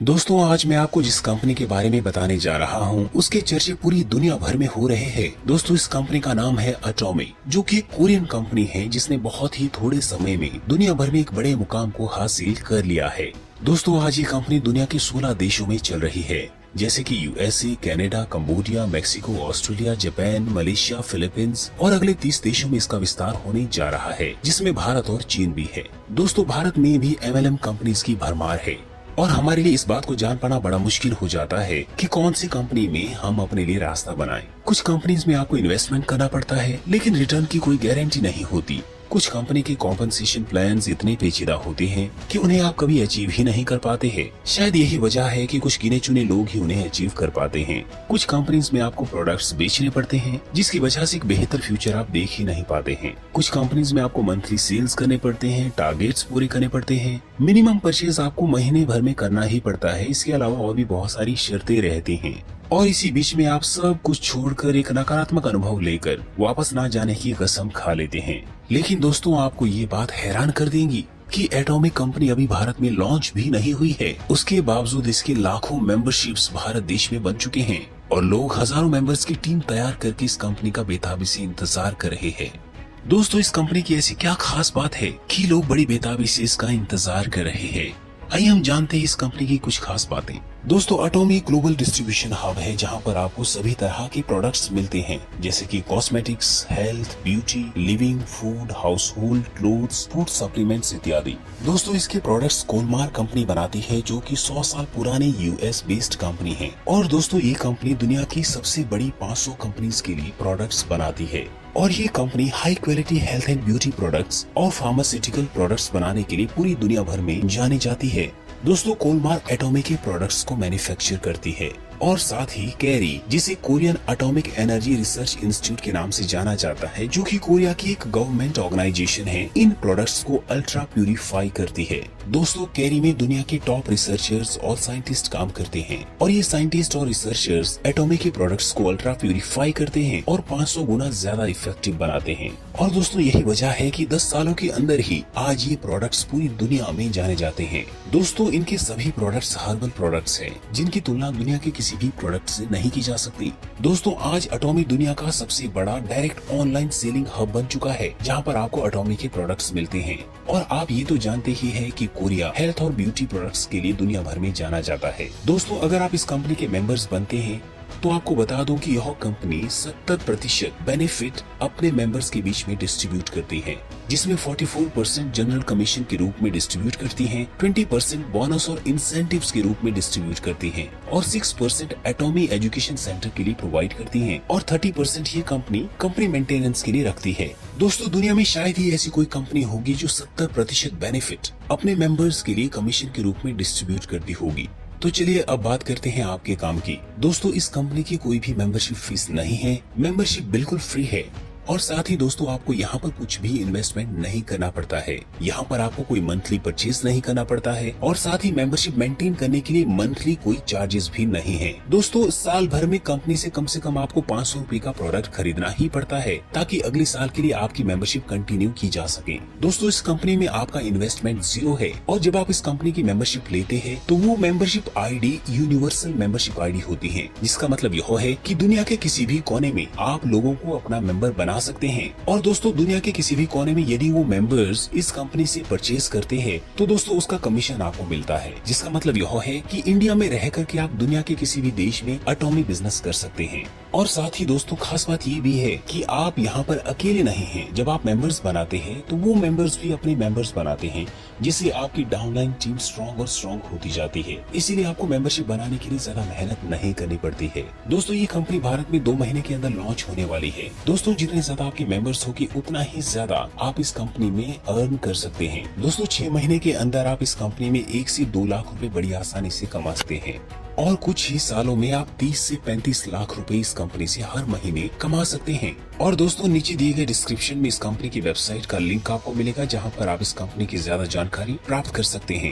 दोस्तों आज मैं आपको जिस कंपनी के बारे में बताने जा रहा हूं, उसके चर्चे पूरी दुनिया भर में हो रहे हैं। दोस्तों इस कंपनी का नाम है अटोमी, जो कि एक कोरियन कंपनी है जिसने बहुत ही थोड़े समय में दुनिया भर में एक बड़े मुकाम को हासिल कर लिया है। दोस्तों आज ये कंपनी दुनिया के 16 देशों में चल रही है, जैसे कि USA, Canada, Cambodia, Mexico, Australia, Japan, Malaysia, Philippines और अगले 30 देशों में इसका विस्तार होने जा रहा है, जिसमें भारत और चीन भी है। दोस्तों भारत में भी एमएलएम कंपनीज की भरमार है और हमारे लिए इस बात को जान पाना बड़ा मुश्किल हो जाता है कि कौन सी कंपनी में हम अपने लिए रास्ता बनाएं। कुछ कंपनीज में आपको इन्वेस्टमेंट करना पड़ता है, लेकिन रिटर्न की कोई गारंटी नहीं होती। कुछ कंपनी के कॉम्पनसेशन प्लान्स इतने पेचीदा होते हैं कि उन्हें आप कभी अचीव ही नहीं कर पाते हैं। शायद यही वजह है कि कुछ गिने चुने लोग ही उन्हें अचीव कर पाते हैं। कुछ कंपनीज में आपको प्रोडक्ट्स बेचने पड़ते हैं, जिसकी वजह से एक बेहतर फ्यूचर आप देख ही नहीं पाते हैं। कुछ कंपनीज में आपको मंथली सेल्स करने पड़ते हैं, टारगेट्स पूरे करने पड़ते हैं, मिनिमम परचेज आपको महीने भर में करना ही पड़ता है। इसके अलावा और भी बहुत सारी शर्तें रहती हैं और इसी बीच में आप सब कुछ छोड़कर एक नकारात्मक अनुभव लेकर वापस ना जाने की कसम खा लेते हैं। लेकिन दोस्तों आपको ये बात हैरान कर देंगी कि एटॉमिक कंपनी अभी भारत में लॉन्च भी नहीं हुई है। उसके बावजूद इसके लाखों मेंबरशिप्स भारत देश में बन चुके हैं और लोग हजारों मेंबर्स की टीम तैयार करके इस कंपनी का बेताबी से इंतजार कर रहे हैं। दोस्तों इस कंपनी की ऐसी क्या खास बात है कि लोग बड़ी बेताबी से इसका इंतजार कर रहे हैं? आइए हम जानते हैं इस कंपनी की कुछ खास बातें। दोस्तों अटोमी ग्लोबल डिस्ट्रीब्यूशन हब है, जहां पर आपको सभी तरह के प्रोडक्ट्स मिलते हैं, जैसे कि cosmetics, health, beauty, living, food, house hold, clothes, food supplements इत्यादि। दोस्तों इसके प्रोडक्ट्स कोलमार कंपनी बनाती है, जो कि 100 साल पुरानी यूएस बेस्ड कंपनी है। और दोस्तों ये कंपनी दुनिया की सबसे बड़ी 500 कंपनीज के लिए प्रोडक्ट्स बनाती है और ये company high quality health and beauty products और फार्मास्यूटिकल प्रोडक्ट्स बनाने के लिए पूरी दुनिया भर में जानी जाती है। दोस्तों कोलमार एटॉमिक के प्रोडक्ट्स को मैन्युफैक्चर करती है और साथ ही कैरी, जिसे Korean atomic energy research institute के नाम से जाना जाता है, जो कि कोरिया की एक गवर्नमेंट ऑर्गेनाइजेशन है, इन प्रोडक्ट्स को अल्ट्रा प्यूरिफाई करती है। दोस्तों कैरी में दुनिया के टॉप रिसर्चर्स और साइंटिस्ट काम करते हैं और ये साइंटिस्ट और रिसर्चर्स एटॉमिक के प्रोडक्ट्स को अल्ट्रा प्यूरिफाई करते हैं और 500 गुना ज्यादा इफेक्टिव बनाते हैं। और दोस्तों यही वजह है कि 10 सालों के अंदर ही आज ये प्रोडक्ट्स पूरी दुनिया में जाने जाते हैं। दोस्तों इनके सभी प्रोडक्ट्स हर्बल प्रोडक्ट्स हैं, जिनकी तुलना दुनिया के किसी भी प्रोडक्ट से नहीं की जा सकती। दोस्तों आज अटोमी दुनिया का सबसे बड़ा डायरेक्ट ऑनलाइन सेलिंग हब बन चुका है, जहां पर आपको अटोमी के प्रोडक्ट्स मिलते हैं। और आप ये तो जानते ही हैं कि कोरिया हेल्थ और ब्यूटी प्रोडक्ट्स के लिए दुनिया भर में जाना जाता है। दोस्तों अगर आप इस कंपनी के मेंबर्स बनते हैं तो आपको बता दूं कि यह कंपनी 70% बेनिफिट अपने मेंबर्स के बीच में डिस्ट्रीब्यूट करती है, जिसमें 44% जनरल कमीशन के रूप में डिस्ट्रीब्यूट करती है, 20% बोनस और इंसेंटिव्स के रूप में डिस्ट्रीब्यूट करती है और 6% एटॉमी एजुकेशन सेंटर के लिए प्रोवाइड करती है और 30% ये कंपनी मेंटेनेंस के लिए रखती है। दोस्तों दुनिया में शायद ही ऐसी कोई कंपनी होगी जो 70% बेनिफिट अपने मेंबर्स के लिए कमीशन के रूप में डिस्ट्रीब्यूट करती होगी। तो चलिए अब बात करते हैं आपके काम की। दोस्तों इस कंपनी की कोई भी मेंबरशिप फीस नहीं है, मेंबरशिप बिल्कुल फ्री है और साथ ही दोस्तों आपको यहाँ पर कुछ भी इन्वेस्टमेंट नहीं करना पड़ता है। यहाँ पर आपको कोई मंथली परचेज नहीं करना पड़ता है और साथ ही मेंबरशिप मेंटेन करने के लिए मंथली कोई चार्जेस भी नहीं है। दोस्तों साल भर में कंपनी से कम आपको 500 रुपए का प्रोडक्ट खरीदना ही पड़ता है, ताकि अगले साल के लिए आपकी मेंबरशिप कंटिन्यू की जा सके। दोस्तों इस कंपनी में आपका इन्वेस्टमेंट 0 है और जब आप इस कंपनी की मेंबरशिप लेते हैं तो वो membership ID universal membership ID होती है, जिसका मतलब यह है कि दुनिया के किसी भी कोने में आप लोगों को अपना मेंबर बना सकते हैं। और दोस्तों दुनिया के किसी भी कोने में यदि वो मेंबर्स इस कंपनी से परचेज करते हैं तो दोस्तों उसका कमीशन आपको मिलता है, जिसका मतलब यह है कि इंडिया में रह करके आप दुनिया के किसी भी देश में एटॉमिक बिजनेस कर सकते हैं। और साथ ही दोस्तों खास बात ये भी है कि आप यहाँ पर अकेले नहीं हैं। जब आप मेंबर्स बनाते हैं तो वो मेंबर्स भी अपने मेंबर्स बनाते हैं, जिससे आपकी डाउनलाइन टीम स्ट्रॉन्ग और स्ट्रॉन्ग होती जाती है। इसीलिए आपको मेंबरशिप बनाने के लिए ज्यादा मेहनत नहीं करनी पड़ती है। दोस्तों ये कंपनी भारत में 2 महीने के अंदर लॉन्च होने वाली है। दोस्तों जितने ज्यादा आपके मेंबर्स होगी उतना ही ज्यादा आप इस कंपनी में अर्न कर सकते हैं। दोस्तों 6 महीने के अंदर आप इस कंपनी में 1 से 2 लाख रुपए बड़ी आसानी से कमा सकते हैं और कुछ ही सालों में आप 30 से 35 लाख रुपए इस कंपनी से हर महीने कमा सकते हैं। और दोस्तों नीचे दिए गए डिस्क्रिप्शन में इस कंपनी की वेबसाइट का लिंक आपको मिलेगा, जहां पर आप इस कंपनी की ज्यादा जानकारी प्राप्त कर सकते हैं।